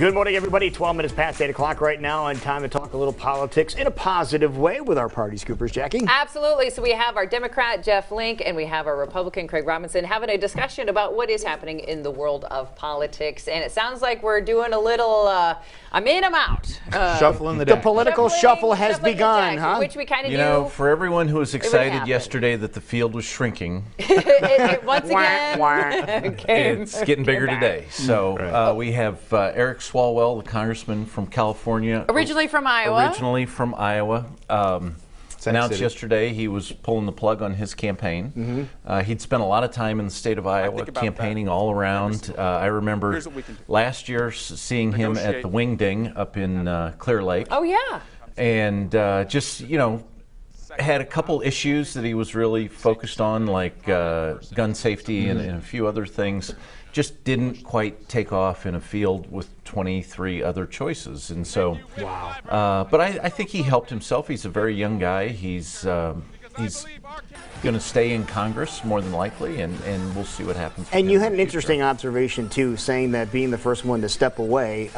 Good morning, everybody. 12 minutes past 8 o'clock right now, and time to talk a little politics in a positive way with our party scoopers, Jackie. Absolutely. So we have our Democrat, Jeff Link, and we have our Republican, Craig Robinson, having a discussion about what is happening in the world of politics. And it sounds like we're doing a little, I'm in, I'm out. Shuffling the deck. The political shuffle has begun, huh? Which we kind of You know, for everyone who was excited yesterday that the field was shrinking, once again, it's getting bigger today. So we have Eric Swalwell, the congressman from California. Originally from Iowa. Announced yesterday he was pulling the plug on his campaign. He'd spent a lot of time in the state of Iowa campaigning all around. I remember last year seeing him at the Wing Ding up in Clear Lake. Oh, yeah. And just, you know, had a couple issues that he was really focused on, like gun safety and a few other things. Just didn't quite take off in a field with 23 other choices. And so, but I think he helped himself. He's a very young guy. He's going to stay in Congress more than likely, and we'll see what happens. And you had an interesting observation, too, saying that being the first one to step away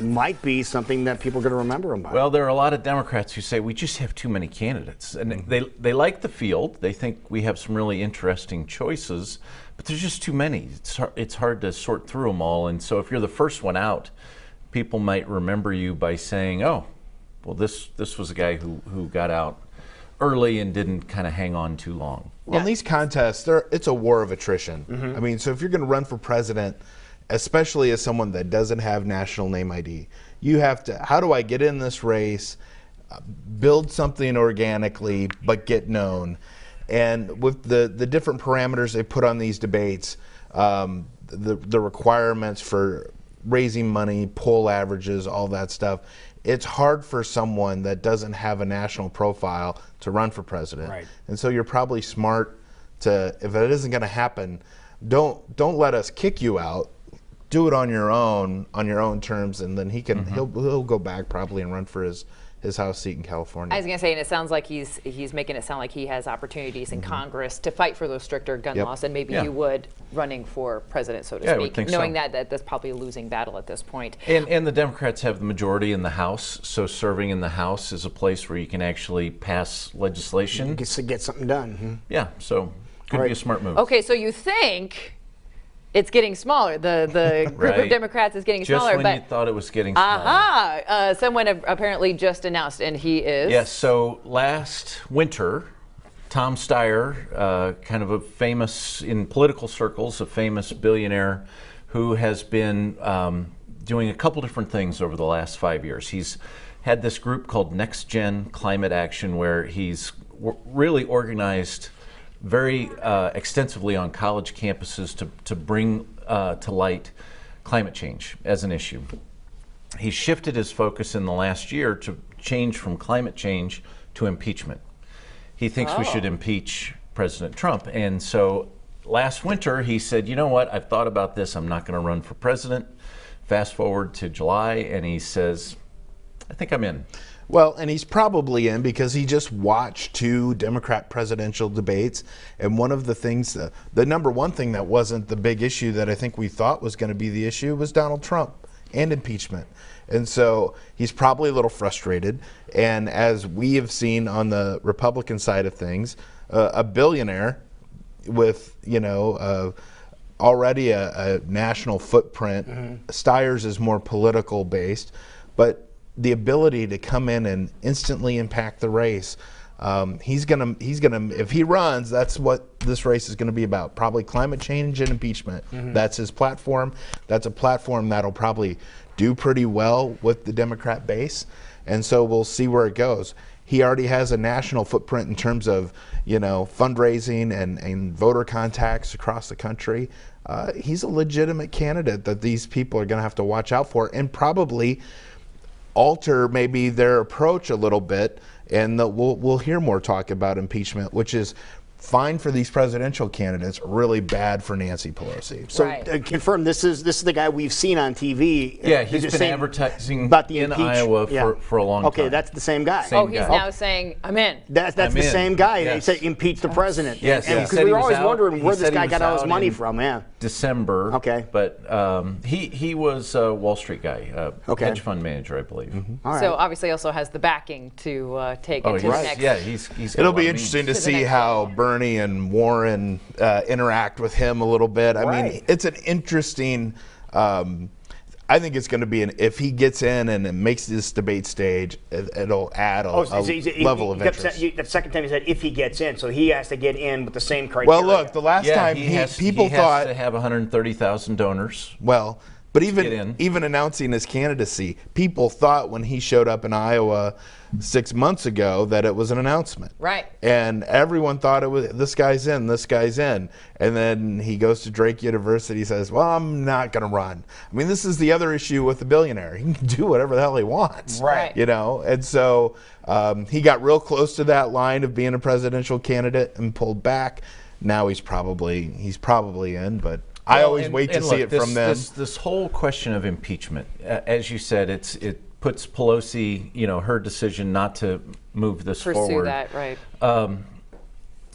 might be something that people are going to remember him by. Well, there are a lot of Democrats who say we just have too many candidates. And they like the field. They think we have some really interesting choices, but there's just too many. It's hard to sort through them all. And so if you're the first one out, people might remember you by saying, oh, well, this was a guy who got out early and didn't kind of hang on too long. Well, in these contests, it's a war of attrition. I mean, so if you're going to run for president, especially as someone that doesn't have national name ID, you have to, how do I get in this race, build something organically, but get known? And with the different parameters they put on these debates, the requirements for raising money, poll averages, all that stuff, it's hard for someone that doesn't have a national profile to run for president. Right. And so you're probably smart to, if it isn't going to happen, don't let us kick you out. Do it on your own terms, and then he'll go back probably and run for his House seat in California. I was going to say, and it sounds like he's making it sound like he has opportunities in Congress to fight for those stricter gun laws than maybe you would running for president, so to speak, I would think knowing so. that that's probably a losing battle at this point. And the Democrats have the majority in the House, so serving in the House is a place where you can actually pass legislation. To get something done. Yeah, so could be a smart move. Okay, so you think it's getting smaller. The group of Democrats is getting smaller. Just when you thought it was getting smaller. Someone apparently just announced, and he is? Yes, so last winter, Tom Steyer, kind of a famous, in political circles, a famous billionaire who has been doing a couple different things over the last 5 years. He's had this group called Next Gen Climate Action, where he's really organized very extensively on college campuses to bring to light climate change as an issue. He shifted his focus in the last year to change from climate change to impeachment. He thinks we should impeach President Trump. And so last winter he said, you know what, I've thought about this, I'm not going to run for president. Fast forward to July, and he says, I think I'm in. Well, and he's probably in because he just watched 2 Democrat presidential debates. And one of the things, the number one thing that wasn't the big issue that I think we thought was going to be the issue was Donald Trump and impeachment. And so he's probably a little frustrated. And as we have seen on the Republican side of things, a billionaire with, already a national footprint. Steyer's is more political based, but the ability to come in and instantly impact the race, he's gonna if he runs, that's what this race is gonna be about. Probably climate change and impeachment. That's his platform. That's a platform that'll probably do pretty well with the Democrat base, and so we'll see where it goes. He already has a national footprint in terms of fundraising and voter contacts across the country. He's a legitimate candidate that these people are gonna have to watch out for, and probably alter maybe their approach a little bit, and we'll hear more talk about impeachment, which is fine for these presidential candidates, really bad for Nancy Pelosi. So Right. confirm this is the guy we've seen on TV. Yeah, Is he's it been saying advertising about the in impeach? Iowa Yeah. for a long time. Okay, that's the same guy. Same Oh, he's guy. now saying, I'm in. That's I'm the in. same guy. Yes. He said impeach the president. Yes, he because said we he were was always out- wondering he where this said he guy was got all his out money in from. Yeah. December. Okay. But he was a Wall Street guy, Okay. hedge fund manager, I believe. All right. So obviously also has the backing to take it Oh, to the he's, next. yeah, he's got a It'll lot be of interesting to To the see next how level. Bernie and Warren interact with him a little bit. I mean, Right. it's an interesting. I think it's going to be if he gets in and it makes this debate stage, it'll add a level of interest. The second time he said if he gets in, so he has to get in with the same criteria. Well, look, the last Yeah, time people he thought has to have 130,000 donors. well, but get in. even announcing his candidacy, people thought when he showed up in Iowa 6 months ago that it was an announcement. Right. And everyone thought it was this guy's in, this guy's in. And then he goes to Drake University, says, "Well, I'm not going to run." I mean, this is the other issue with the billionaire. He can do whatever the hell he wants. Right. You know, and so he got real close to that line of being a presidential candidate and pulled back. Now he's probably in, but I Well, always wait to and see look, it from them. This whole question of impeachment, as you said, it puts Pelosi, her decision not to move this Pursue forward. that, right.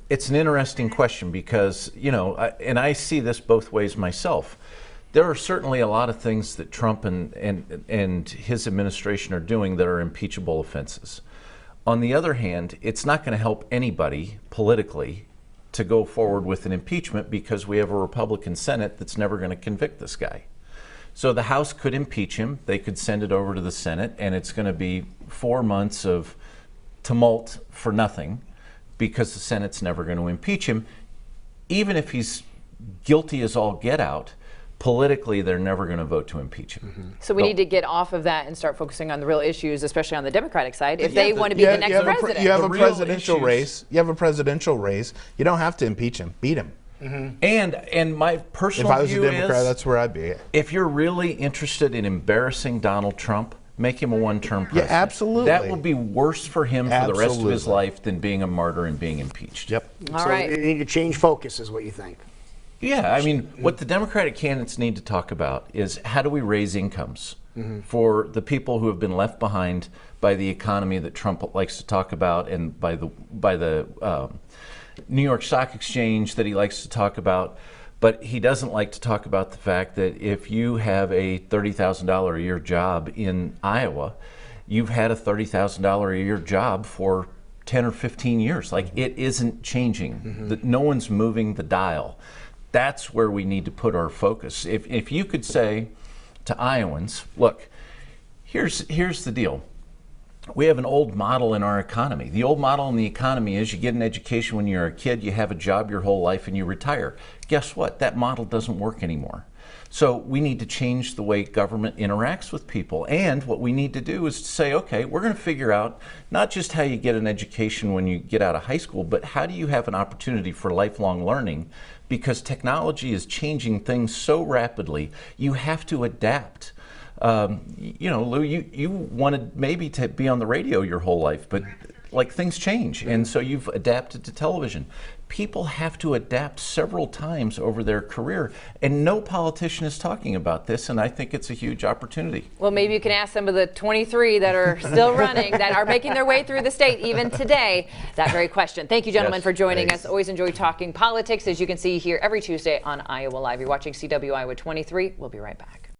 It's an interesting question because, and I see this both ways myself. There are certainly a lot of things that Trump and his administration are doing that are impeachable offenses. On the other hand, it's not going to help anybody politically to go forward with an impeachment because we have a Republican Senate that's never going to convict this guy. So the House could impeach him. They could send it over to the Senate, and it's going to be 4 months of tumult for nothing because the Senate's never going to impeach him. Even if he's guilty as all get out, politically they're never going to vote to impeach him. So we need to get off of that and start focusing on the real issues, especially on the Democratic side, if they want to be the next president. You have The a real presidential issues- race. You have a presidential race. You don't have to impeach him. Beat him. And my personal If I was a view Democrat, is, that's where I'd be. if you're really interested in embarrassing Donald Trump, make him a one-term president. absolutely. That will be worse for him for the rest of his Absolutely. life than being a martyr and being impeached. Yep. All so right. you need to change focus, is what you think. Yeah, I mean, what the Democratic candidates need to talk about is how do we raise incomes for the people who have been left behind by the economy that Trump likes to talk about, and by the New York Stock Exchange that he likes to talk about. But he doesn't like to talk about the fact that if you have a $30,000 a year job in Iowa, you've had a $30,000 a year job for 10 or 15 years. Like, it isn't changing. That no one's moving the dial. That's where we need to put our focus. If you could say to Iowans, look, here's the deal. We have an old model in our economy. The old model in the economy is you get an education when you're a kid, you have a job your whole life, and you retire. Guess what? That model doesn't work anymore. So we need to change the way government interacts with people. And what we need to do is to say, okay, we're going to figure out not just how you get an education when you get out of high school, but how do you have an opportunity for lifelong learning? Because technology is changing things so rapidly, you have to adapt. Lou, you wanted maybe to be on the radio your whole life, but like things change, and so you've adapted to television. People have to adapt several times over their career, and no politician is talking about this, and I think it's a huge opportunity. Well, maybe you can ask some of the 23 that are still running, that are making their way through the state even today, that very question. Thank you, gentlemen, Yes, for joining thanks. us. Always enjoy talking politics, as you can see here every Tuesday on Iowa Live. You're watching CW Iowa 23. We'll be right back.